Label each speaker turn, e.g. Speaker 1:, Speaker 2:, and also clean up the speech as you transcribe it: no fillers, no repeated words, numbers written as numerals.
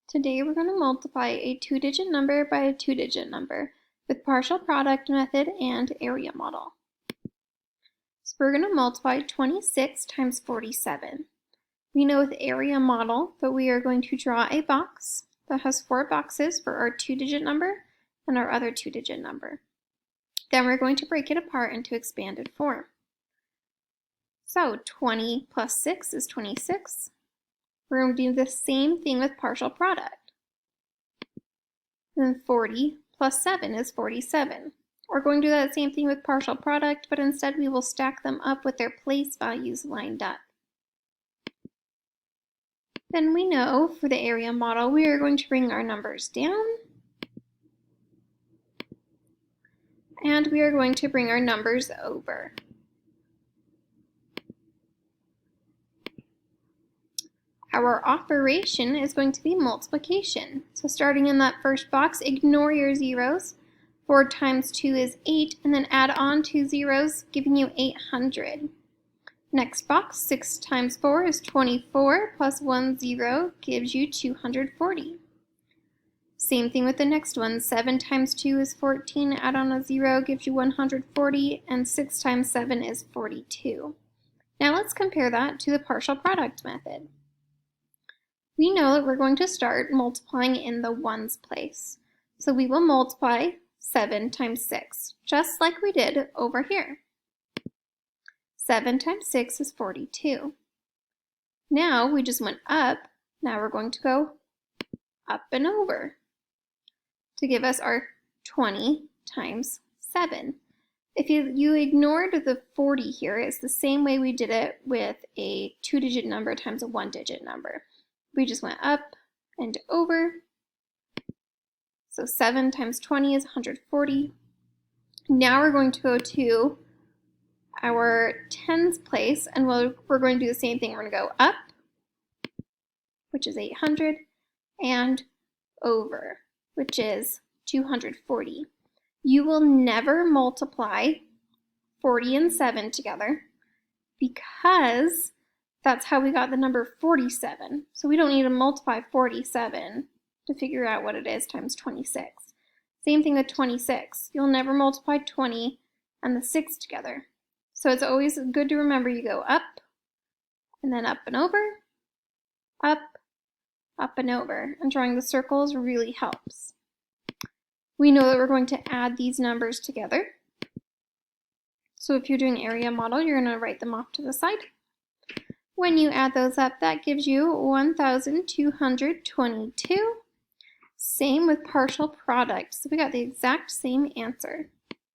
Speaker 1: Today we're going to multiply a two-digit number by a two-digit number with partial product method and area model. So we're going to multiply 26 times 47. We know with area model that we are going to draw a box that has 4 boxes for our two-digit number and our other two-digit number. Then we're going to break it apart into expanded form. So 20 plus 6 is 26. We're going to do the same thing with partial product. Then 40 plus 7 is 47. We're going to do that same thing with partial product, but instead we will stack them up with their place values lined up. Then we know for the area model we are going to bring our numbers down, and we are going to bring our numbers over. Our operation is going to be multiplication. So starting in that first box, ignore your zeros. 4 times 2 is 8, and then add on 2 zeros, giving you 800. Next box, 6 times 4 is 24, plus 1 0 gives you 240. Same thing with the next one, 7 times 2 is 14, add on a 0 gives you 140, and 6 times 7 is 42. Now let's compare that to the partial product method. We know that we're going to start multiplying in the ones place. So we will multiply 7 times 6, just like we did over here. 7 times 6 is 42. Now we just went up. Now we're going to go up and over to give us our 20 times 7. If you ignored the 40 here, it's the same way we did it with a two-digit number times a one-digit number. We just went up and over. So 7 times 20 is 140. Now we're going to go to our tens place, and we're going to do the same thing. We're going to go up, which is 800, and over, which is 240. You will never multiply 40 and 7 together because that's how we got the number 47. So we don't need to multiply 47 to figure out what it is times 26. Same thing with 26. You'll never multiply 20 and the 6 together. So it's always good to remember you go up, and then up and over, up, up and over. And drawing the circles really helps. We know that we're going to add these numbers together. So if you're doing area model, you're going to write them off to the side. When you add those up, that gives you 1,222. Same with partial product. So we got the exact same answer.